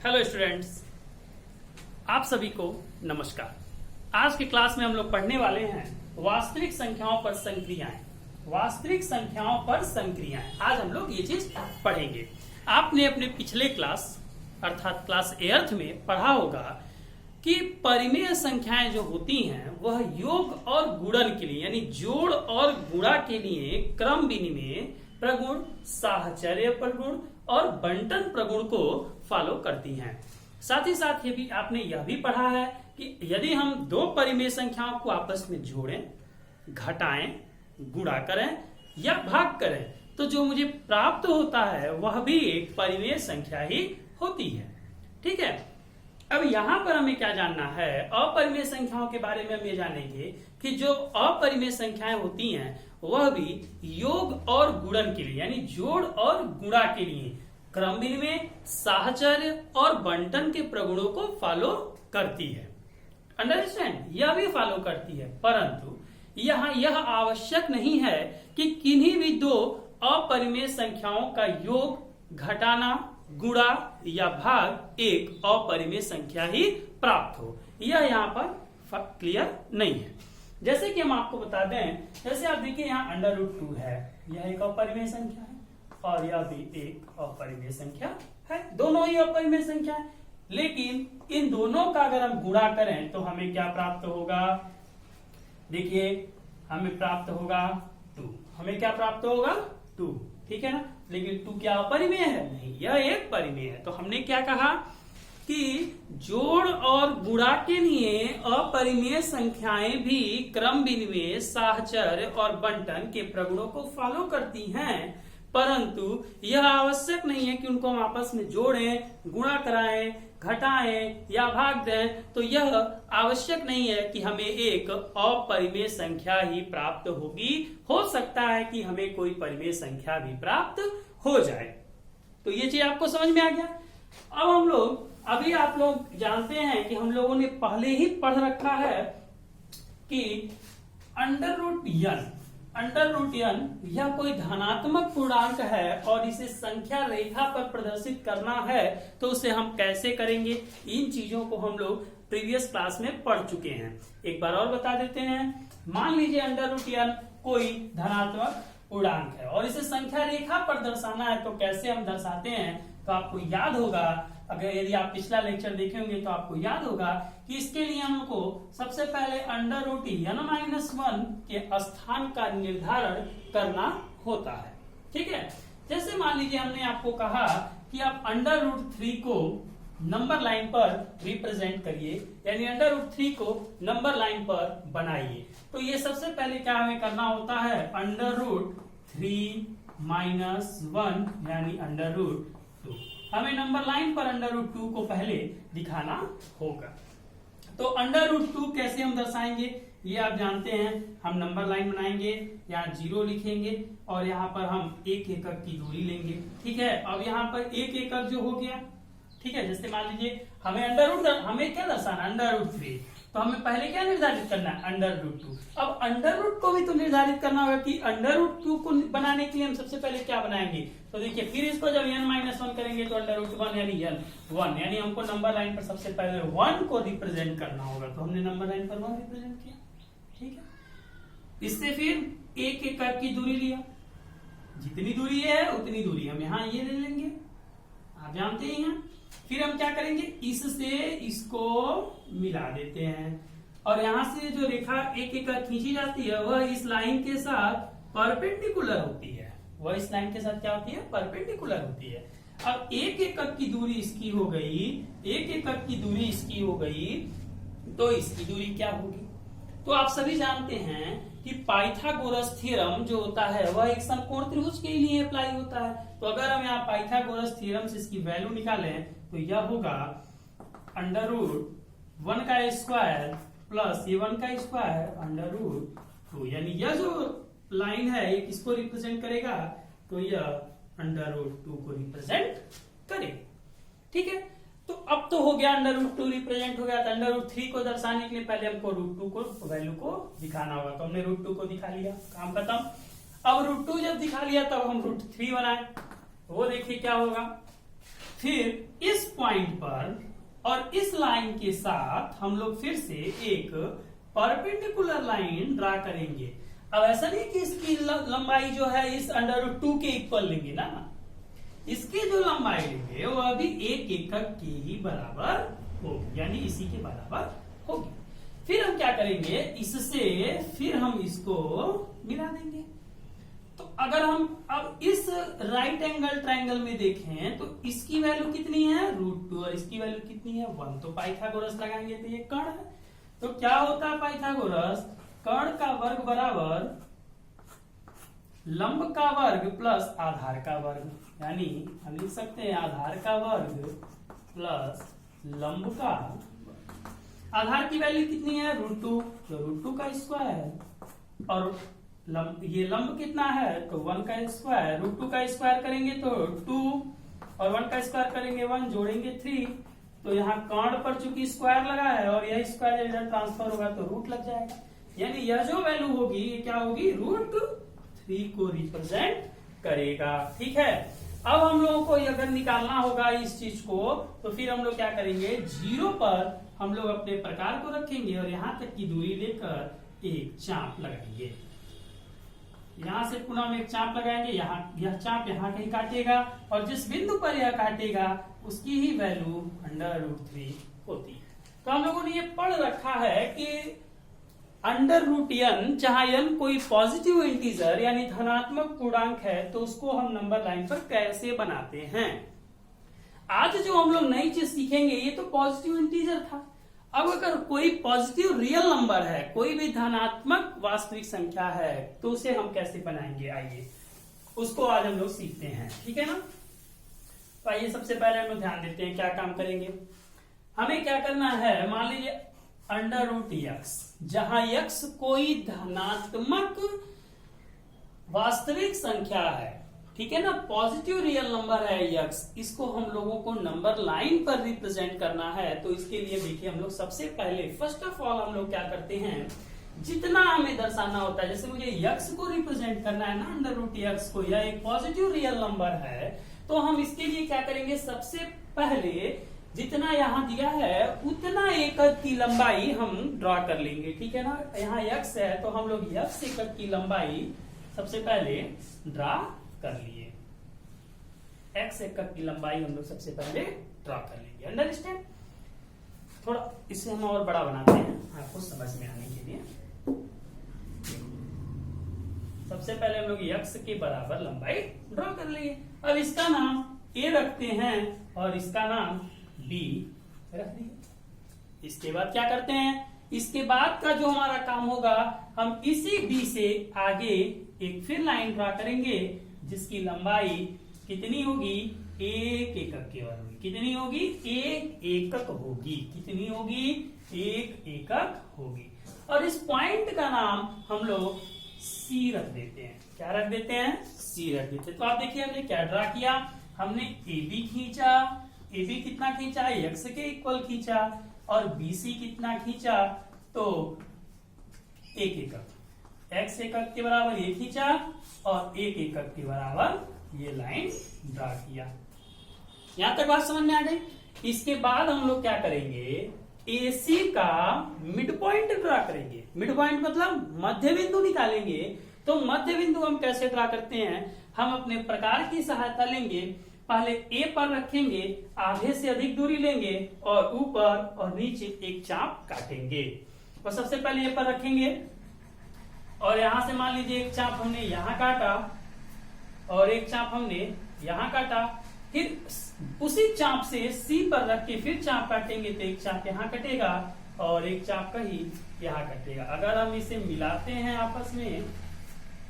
Hello students, आप सभी को नमस्कार। आज की क्लास में हम लोग पढ़ने वाले हैं वास्तविक संख्याओं पर संक्रियाएं। वास्तविक संख्याओं पर संक्रियाएं आज हम लोग ये चीज पढ़ेंगे। आपने अपने पिछले क्लास अर्थात क्लास 8 में पढ़ा होगा कि परिमेय संख्याएं जो होती हैं वह योग और गुणन के लिए यानी जोड़ और गुणा के लिए क्रम विनिमय प्रगुण, साहचर्य प्रगुण और बंटन प्रगुण को फॉलो करती हैं। साथ ही साथ ये भी आपने यह भी पढ़ा है कि यदि हम दो परिमेय संख्याओं को आपस में जोड़ें, घटाएं, गुणा करें या भाग करें तो जो मुझे प्राप्त होता है वह भी एक परिमेय संख्या ही होती है। ठीक है, अब यहां पर हमें क्या जानना है, अपरिमेय संख्याओं के बारे में हम ये जानेंगे कि जो अपरिमेय संख्याएं होती हैं वह भी योग और गुणन के लिए यानी जोड़ और गुणा के लिए क्रम विनिमय, साहचर्य और बंटन के प्रगुणों को फॉलो करती है। अंडरस्टैंड, यह भी फॉलो करती है, परंतु यहाँ यह आवश्यक नहीं है कि किन्हीं भी दो अपरिमेय संख्याओं का योग, घटाना, गुणा या भाग एक अपरिमेय संख्या ही प्राप्त हो। यह यहाँ पर क्लियर नहीं है। जैसे कि हम आपको बता दें, जैसे आप देखिए यहाँ √2 है, यह एक अपरिमेय संख्या है और यह भी एक अपरिमेय संख्या है, दोनों ही अपरिमेय संख्या है। लेकिन इन दोनों का अगर हम गुणा करें तो हमें क्या प्राप्त होगा, देखिए हमें प्राप्त होगा 2। हमें क्या प्राप्त होगा 2, ठीक है ना। लेकिन 2 क्या अपरिमेय है? नहीं, यह एक परिमेय है। तो हमने क्या कहा कि जोड़ और गुणा के लिए अपरिमेय संख्याएं भी क्रम विनिमय, साहचर्य और बंटन के प्रगुणों को फॉलो करती हैं, परंतु यह आवश्यक नहीं है कि उनको हम आपस में जोड़ें, गुणा कराएं, घटाएं या भाग दें। तो यह आवश्यक नहीं है कि हमें एक अपरिमेय संख्या ही प्राप्त होगी, हो सकता है कि हमें कोई परिमेय संख्या भी प्राप्त हो जाए। तो ये चीज आपको समझ में आ गया। अब हम लोग अभी आप लोग जानते हैं कि हम लोगों ने पहले ही पढ़ रखा है कि √n यह कोई धनात्मक पूर्णांक है और इसे संख्या रेखा पर प्रदर्शित करना है तो उसे हम कैसे करेंगे। इन चीजों को हम लोग प्रीवियस क्लास में पढ़ चुके हैं। एक बार और बता देते हैं। मान लीजिए √n कोई धनात्मक पूर्णांक है और इसे संख्या रेखा पर दर्शाना है तो कैसे हम दर्शाते हैं। तो आपको याद होगा, अगर यदि आप पिछला लेक्चर देखे होंगे तो आपको याद होगा कि इसके लिए हमको सबसे पहले √n-1 के स्थान का निर्धारण करना होता है। ठीक है, जैसे मान लीजिए हमने आपको कहा कि आप √3 को नंबर लाइन पर रिप्रेजेंट करिए, यानी √3 को नंबर लाइन पर बनाइए। तो ये सबसे पहले क्या हमें करना होता है, √3 - 1 यानी √2। हमें नंबर लाइन पर √2 को पहले दिखाना होगा। तो √2 कैसे हम दर्शाएंगे ये आप जानते हैं। हम नंबर लाइन बनाएंगे, यहाँ 0 लिखेंगे और यहाँ पर हम 1 एकक की दूरी लेंगे। ठीक है, अब यहाँ पर 1 एकक जो हो गया, ठीक है। जैसे मान लीजिए हमें क्या दर्शाना, √3, तो हमें पहले क्या निर्धारित करना है, √2। अब √2 को भी तो निर्धारित करना होगा कि √2 को बनाने के लिए हम सबसे पहले क्या बनाएंगे। तो देखिए फिर इसको जब n-1 करेंगे तो √1 यानी n1 यानी हमको नंबर लाइन पर सबसे पहले 1 को रिप्रेजेंट करना होगा। तो हमने नंबर लाइन पर 1 रिप्रेजेंट किया। ठीक है, इससे फिर 1 एकक की दूरी लिया, जितनी दूरी है उतनी दूरी हम यहाँ ये ले लेंगे, आप जानते ही हैं। फिर हम क्या करेंगे, इससे इसको मिला देते हैं और यहाँ से जो रेखा 1 एकक खींची जाती है वह इस लाइन के साथ परपेंडिकुलर होती है। वह इस लाइन के साथ क्या होती है, परपेंडिकुलर होती है। अब 1 एकक की दूरी इसकी हो गई, 1 एकक की दूरी इसकी हो गई, तो इसकी दूरी क्या होगी। तो आप सभी जानते हैं कि पाइथागोरस थ्योरम जो होता है वह एक समकोण त्रिभुज के लिए अप्लाई होता है। तो अगर हम यहाँ पाइथागोरस थ्योरम से इसकी वैल्यू निकालें तो यह होगा √1 का स्क्वायर प्लस ये 1 का स्क्वायर √2, यानी यह जो लाइन है ये किसको रिप्रेजेंट करेगा, तो यह √2 को रिप्रेजेंट करेगा। ठीक है, तो अब तो हो गया √2 रिप्रेजेंट हो गया। तो √3 को दर्शाने के लिए पहले हमको √2 को वैल्यू को दिखाना होगा। तो हमने √2 को दिखा लिया, काम खत्म। अब √2 जब दिखा लिया तब हम √3 बनाए, तो वो देखिए क्या होगा। फिर इस पॉइंट पर और इस लाइन के साथ हम लोग फिर से एक परपेंडिकुलर लाइन ड्रा करेंगे। अब ऐसा नहीं कि इसकी लंबाई जो है इस √2 के इक्वल लेंगे ना, इसकी जो लंबाई लेंगे वो अभी 1 एकक के ही बराबर होगी, यानी इसी के बराबर होगी। फिर हम क्या करेंगे, इससे फिर हम इसको मिला देंगे। तो अगर हम अब इस राइट एंगल ट्रायंगल में देखें तो इसकी वैल्यू कितनी है √2 और इसकी वैल्यू कितनी है 1। तो पाइथागोरस लगाएंगे तो ये कर्ण है। तो क्या होता है पाइथागोरस, कर्ण का वर्ग बराबर लंब का वर्ग प्लस आधार का वर्ग, यानी हम लिख सकते हैं आधार का वर्ग प्लस लंब का वर्ग। आधार की वैल्यू कितनी है √2, तो √2 का स्क्वायर, और ये लंब कितना है तो 1 का स्क्वायर। √2 का स्क्वायर करेंगे तो 2 और 1 का स्क्वायर करेंगे 1, जोड़ेंगे 3। तो यहाँ कर्ण पर चूंकि स्क्वायर लगा है और यह स्क्वायर इधर ट्रांसफर होगा तो रूट लग जाएगा, यानी यह जो वैल्यू होगी ये क्या होगी √3 को रिप्रेजेंट करेगा। ठीक है, अब हम लोगों को अगर निकालना होगा इस चीज को तो फिर हम लोग क्या करेंगे, 0 पर हम लोग अपने प्रकार को रखेंगे और यहां तक की दूरी लेकर एक चाप लगाएंगे। यहां से पुनः हम एक चाप लगाएंगे, यह चाप यहाँ कहीं काटेगा और जिस बिंदु पर यह काटेगा उसकी ही वैल्यू √3 होती है। तो हम लोगों ने ये पढ़ रखा है कि √n, जहां n कोई पॉजिटिव इंटीजर यानी धनात्मक पूर्णांक है तो उसको हम नंबर लाइन पर कैसे बनाते हैं। आज जो हम लोग नई चीज सीखेंगे ये तो पॉजिटिव इंटीजर था। अब अगर कोई पॉजिटिव रियल नंबर है, कोई भी धनात्मक वास्तविक संख्या है तो उसे हम कैसे बनाएंगे, आइए उसको आज हम लोग सीखते हैं। ठीक है ना, तो आइए सबसे पहले हम लोग ध्यान देते हैं क्या काम करेंगे। हमें क्या करना है, मान लीजिए √x, जहां x कोई धनात्मक वास्तविक संख्या है, ठीक है ना, पॉजिटिव रियल नंबर है x, इसको हम लोगों को नंबर लाइन पर रिप्रेजेंट करना है। तो इसके लिए देखिए हम लोग सबसे पहले फर्स्ट ऑफ ऑल हम लोग क्या करते हैं, जितना हमें दर्शाना होता है, जैसे मुझे x को रिप्रेजेंट करना है ना √x को, यह एक पॉजिटिव रियल नंबर है, तो हम इसके लिए क्या करेंगे, सबसे पहले जितना यहाँ दिया है उतना एकक की लंबाई हम ड्रॉ कर लेंगे। ठीक है ना, यहाँ x है तो हम लोग x एकक की लंबाई सबसे पहले ड्रॉ कर लिए, x एकक की लंबाई हम लोग सबसे पहले ड्रॉ कर लेंगे। अंडरस्टैंड, थोड़ा इसे हम और बड़ा बनाते हैं आपको समझ में आने के लिए। सबसे पहले हम लोग x के बराबर लंबाई ड्रॉ कर लिए। अब इसका नाम a रखते हैं और इसका नाम b रख दिए। इसके बाद क्या करते हैं, इसके बाद का जो हमारा काम होगा, हम इसी b से आगे एक फिर लाइन ड्रॉ करेंगे जिसकी लंबाई कितनी होगी, 1 एकक के बराबर होगी। कितनी होगी, 1 एकक होगी। कितनी होगी, 1 एकक होगी। और इस पॉइंट का नाम हम लोग C रख देते हैं। क्या रख देते हैं, C रख देते हैं। तो आप देखिए हमने क्या ड्रा किया, हमने AB खींचा, AB कितना खींचा, x के इक्वल खींचा, और BC कितना खींचा, तो 1 एकक, x एकक के बराबर ये खींचा और 1 एकक के बराबर ये लाइन ड्रा किया। यहां तक बात समझ में आ गई। इसके बाद हम लोग क्या करेंगे, AC का मिड पॉइंट ड्रा करेंगे। मिड पॉइंट मतलब मध्य बिंदु निकालेंगे। तो मध्य बिंदु हम कैसे ड्रा करते हैं, हम अपने प्रकार की सहायता लेंगे। पहले A पर रखेंगे, आधे से अधिक दूरी लेंगे और ऊपर और नीचे एक चाप काटेंगे। और सबसे पहले A पर रखेंगे और यहां से मान लीजिए एक चाप हमने यहां काटा और एक चाप हमने यहां काटा, फिर उसी चाप से C पर रख के फिर चाप काटेंगे तो एक चाप यहां कटेगा और एक चाप कहीं यहां कटेगा। अगर हम इसे मिलाते हैं आपस में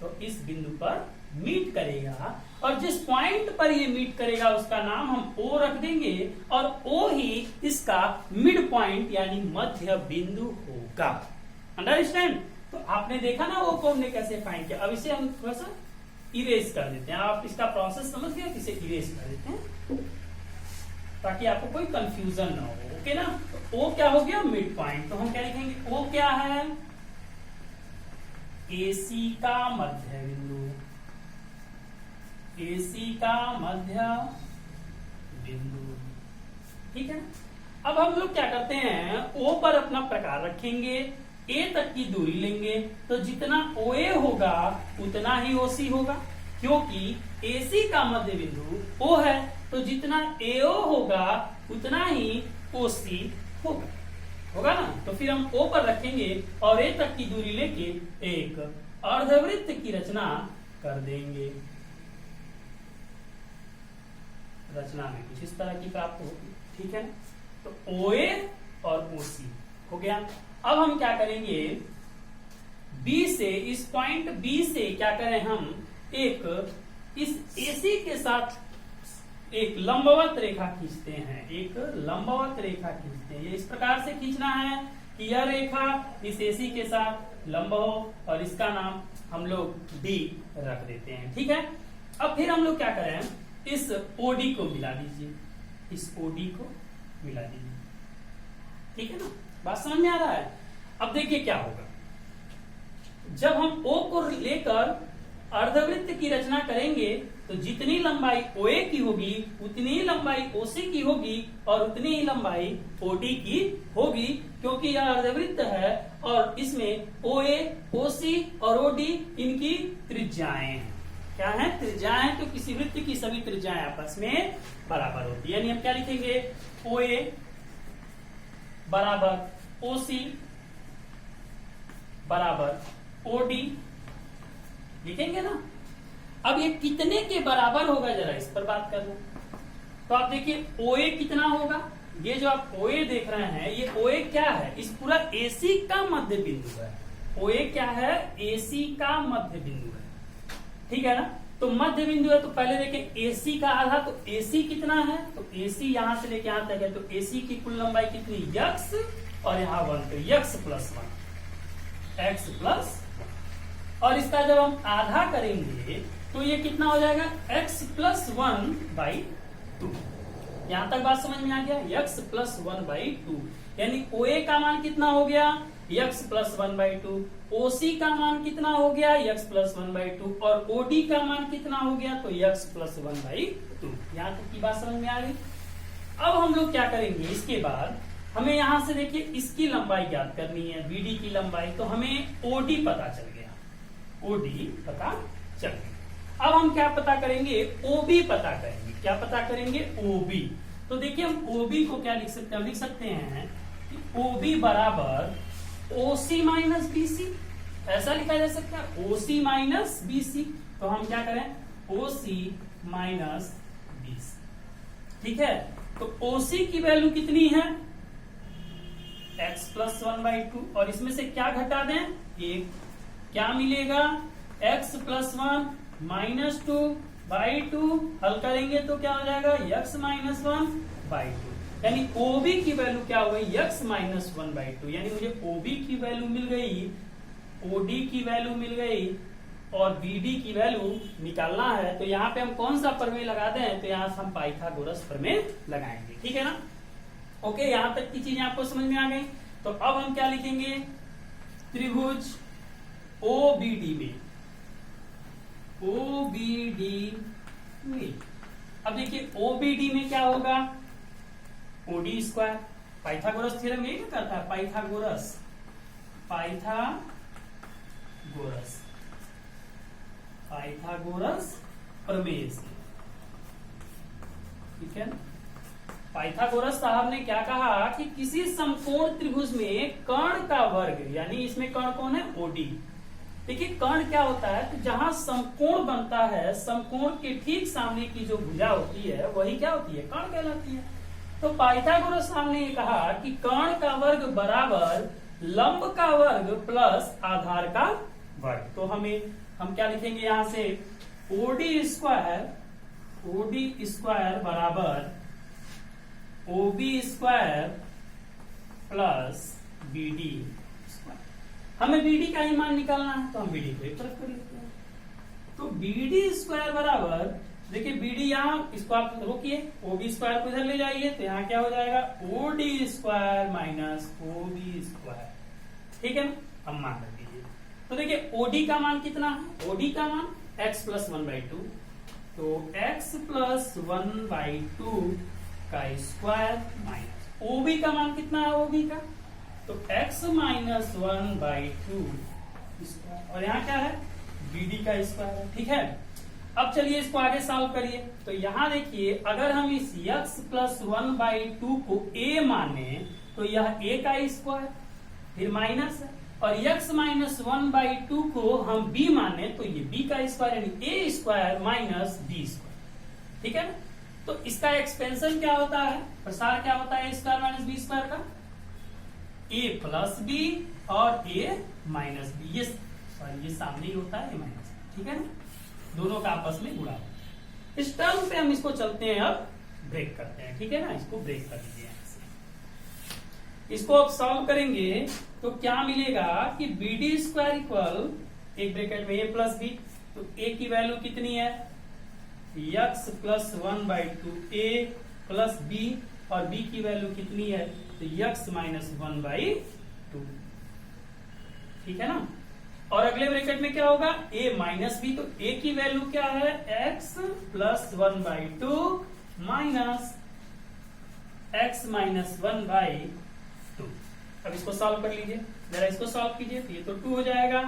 तो इस बिंदु पर मीट करेगा और जिस पॉइंट पर ये मीट करेगा उसका नाम हम O रख देंगे और O ही इसका मिड पॉइंट यानी मध्य बिंदु होगा। अंडरस्टैंड, तो आपने देखा ना वो को हमने कैसे फाइंड किया। अब इसे हम थोड़ा सा इरेज कर देते हैं। आप इसका प्रोसेस समझ गए, इसे इरेज कर देते हैं ताकि आपको कोई कंफ्यूजन ना हो। ओके ना, तो O क्या हो गया, मिड पॉइंट। तो हम क्या लिखेंगे, O क्या है, AC का मध्य बिंदु, AC का मध्य बिंदु। ठीक है, अब हम लोग क्या करते हैं, ओ पर अपना प्रकार रखेंगे, ए तक की दूरी लेंगे, तो जितना OA होगा उतना ही OC होगा, क्योंकि AC का मध्य बिंदु O है, तो जितना AO होगा उतना ही OC होगा ना। तो फिर हम O पर रखेंगे और A तक की दूरी लेके एक अर्धवृत्त की रचना कर देंगे। रचना में कुछ इस तरह की प्राप्त होगी। ठीक है, तो OA और OC हो गया। अब हम क्या करेंगे, B से, इस पॉइंट B से क्या करें, हम एक इस AC के साथ एक लंबवत रेखा खींचते हैं, एक लंबवत रेखा खींचते हैं। ये इस प्रकार से खींचना है कि यह रेखा इस AC के साथ लंब हो, और इसका नाम हम लोग D रख देते हैं। ठीक है, अब फिर हम लोग क्या करें, इस OD को मिला दीजिए, इस OD को मिला दीजिए। ठीक है ना, बात समझ में आ रहा है। अब देखिए क्या होगा, जब हम O को लेकर अर्धवृत्त की रचना करेंगे तो जितनी लंबाई OA की होगी उतनी ही लंबाई OC की होगी और उतनी ही लंबाई OD की होगी, क्योंकि यह अर्धवृत्त है और इसमें OA, OC और OD इनकी त्रिज्याएं हैं। क्या है, त्रिज्याएं। तो किसी वृत्त की सभी त्रिज्याएं आपस में बराबर होती है, यानी हम क्या लिखेंगे, OA बराबर OC बराबर OD लिखेंगे ना। अब ये कितने के बराबर होगा, जरा इस पर बात कर लो। तो आप देखिए OA कितना होगा, ये जो आप OA देख रहे हैं, ये OA क्या है, इस पूरा AC का मध्य बिंदु है। OA क्या है, AC का मध्य बिंदु है। ठीक है ना, तो मध्य बिंदु है, तो पहले देखें AC का आधा, तो AC कितना है, तो AC यहां से लेके यहां तक है, तो AC की कुल लंबाई कितनी, x, और यहाँ 1, तो x प्लस 1, x प्लस, और इसका जब हम आधा करेंगे तो ये कितना हो जाएगा, x प्लस 1/2। यहां तक बात समझ में आ गया, x प्लस 1/2, यानी OA का मान कितना हो गया, x प्लस 1/2, OC का मान कितना हो गया, x प्लस 1/2, और OD का मान कितना हो गया, तो x प्लस 1/2। यहां तक की बात समझ में आ गई। अब हम लोग क्या करेंगे, इसके बाद हमें यहां से देखिए इसकी लंबाई ज्ञात करनी है, BD की लंबाई, तो हमें OD पता चल गया, OD पता चल गया। अब हम क्या पता करेंगे, OB पता करेंगे। क्या पता करेंगे, OB। तो देखिए हम OB को क्या लिख सकते हैं, लिख सकते हैं कि OB बराबर OC माइनस BC, ऐसा लिखा जा सकता है, OC माइनस BC। तो हम क्या करें, OC माइनस BC। ठीक है, तो OC की वैल्यू कितनी है, x प्लस 1/2, और इसमें से क्या घटा दें, एक, क्या मिलेगा, x प्लस 1 माइनस 2/2, हल करेंगे तो क्या हो जाएगा, x माइनस 1/2, यानी OB की वैल्यू क्या हो गई, x माइनस 1/2, यानी मुझे OB की वैल्यू मिल गई, OD की वैल्यू मिल गई, और BD की वैल्यू निकालना है। तो यहाँ पे हम कौन सा प्रमेय लगाते हैं, तो यहाँ से हम पाइथागोरस प्रमेय लगाएंगे। ठीक है ना, ओके, यहां तक की चीजें आपको समझ में आ गई। तो अब हम क्या लिखेंगे, त्रिभुज OBD में, OBD में, अब देखिए OBD में क्या होगा, OD स्क्वायर, पाइथागोरस थ्योरम यही करता है, पाइथागोरस प्रमेय से। ठीक है, पाइथागोरस साहब ने क्या कहा कि किसी समकोण त्रिभुज में कर्ण का वर्ग, यानी इसमें कर्ण कौन है, OD। देखिए कर्ण क्या होता है, तो जहां समकोण बनता है, समकोण के ठीक सामने की जो भुजा होती है वही क्या होती है, कर्ण कहलाती है। तो पाइथागोरस साहब ने कहा कि कर्ण का वर्ग बराबर लंब का वर्ग प्लस आधार का वर्ग। तो हम क्या लिखेंगे यहां से, OD स्क्वायर बराबर OB square plus BD square. हमें BD का ही मान निकालना है, तो हम BD को एक तरफ कर लेते हैं। तो BD स्क्वायर बराबर, देखिए BD यहाँ, इसको आप रोकिए, OB स्क्वायर को इधर ले जाइए, तो यहाँ क्या हो जाएगा, OD square minus OB square. ठीक है ना, हम मान रख दीजिए। तो देखिए OD का मान कितना है, OD का मान x प्लस 1/2, तो x प्लस 1/2 का स्क्वायर माइनस ओबी का मान कितना है ओबी का, तो x माइनस 1/2 और यहाँ क्या है bd का स्क्वायर है। ठीक है, अब चलिए इसको आगे सॉल्व करिए। तो यहाँ देखिए अगर हम इस x प्लस 1/2 को a माने तो यह a का स्क्वायर फिर माइनस है, और x माइनस 1/2 को हम b माने तो ये b का स्क्वायर यानी a square minus b square. ठीक है ना, तो इसका एक्सपेंशन क्या होता है, प्रसार क्या होता है a square minus b square का, a प्लस b और a माइनस b, ये सामने ही होता है a माइनस b। ठीक है ना, दोनों का आपस में गुणा होता है। इस टर्म पे हम इसको चलते हैं, अब ब्रेक करते हैं। ठीक है ना, इसको ब्रेक कर दीजिए। इसको अब सॉल्व करेंगे तो क्या मिलेगा कि बी डी स्क्वायर इक्वल एक ब्रैकेट में a प्लस बी, तो a की वैल्यू कितनी है x plus 1/2 a plus b, और b की वैल्यू कितनी है तो x माइनस 1/2। ठीक है ना, और अगले ब्रैकेट में क्या होगा a माइनस b, तो a की वैल्यू क्या है x plus 1/2 minus x minus 1/2। अब इसको सॉल्व कर लीजिए, जरा इसको सॉल्व कीजिए, तो ये तो 2 हो जाएगा,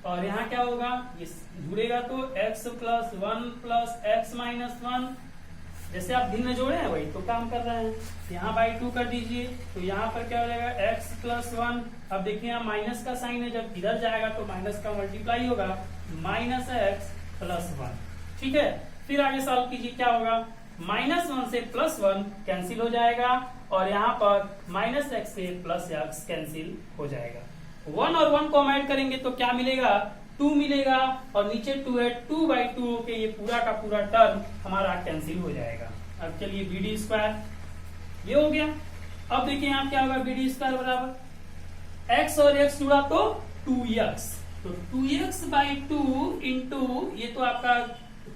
और यहाँ क्या होगा ये जुड़ेगा तो x plus 1 plus x minus 1, जैसे आप दिन में जोड़े हैं वही तो काम कर रहे हैं। यहाँ बाई 2 कर दीजिए, तो यहाँ पर क्या हो जाएगा x प्लस 1। अब देखिए यहाँ माइनस का साइन है, जब इधर जाएगा तो माइनस का मल्टीप्लाई होगा, माइनस x प्लस 1। ठीक है, फिर आगे सॉल्व कीजिए, क्या होगा -1 से +1 कैंसिल हो जाएगा, और यहाँ पर -x से +x कैंसिल हो जाएगा। 1 और 1 को हम ऐड करेंगे तो क्या मिलेगा 2 मिलेगा, और नीचे 2 है, 2/2 के ये पूरा का पूरा टर्म हमारा कैंसिल हो जाएगा। अब चलिए बी डी स्क्वायर ये हो गया। अब देखिए यहाँ क्या होगा बी डी स्क्वायर बराबर x और x जुड़ा तो 2x, तो 2x/2 इंटू ये तो आपका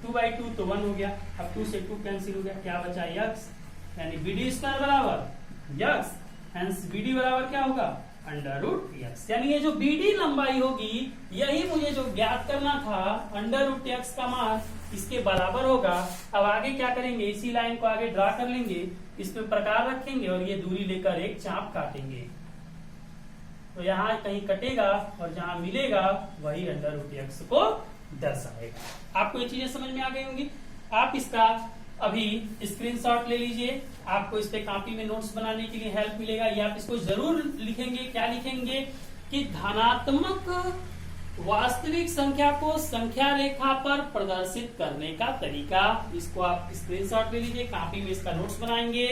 2/2 तो 1 हो गया, अब 2 से 2 कैंसिल हो गया, क्या बचा x, यानी बी डी स्क्वायर बराबर x, हेंस बी डी बराबर क्या होगा √x, यानी ये जो बी डी लंबाई होगी यही मुझे जो ज्ञात करना था, √x का मान इसके बराबर होगा। अब आगे क्या करेंगे, इसी लाइन को आगे ड्रा कर लेंगे, इसमें प्रकार रखेंगे और ये दूरी लेकर एक चाप काटेंगे, तो यहाँ कहीं कटेगा और जहां मिलेगा वही √x को दर्शाएगा। आपको ये चीजें समझ में आ गई होंगी। आप इसका अभी स्क्रीनशॉट ले लीजिए, आपको इस पे कॉपी में नोट्स बनाने के लिए हेल्प मिलेगा। ये आप इसको जरूर लिखेंगे, क्या लिखेंगे कि धनात्मक वास्तविक संख्या को संख्या रेखा पर प्रदर्शित करने का तरीका। इसको आप स्क्रीनशॉट ले लीजिए, कॉपी में इसका नोट्स बनाएंगे।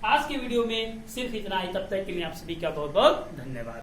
आज के वीडियो में सिर्फ इतना ही, तब तक के लिए आप सभी का बहुत बहुत धन्यवाद।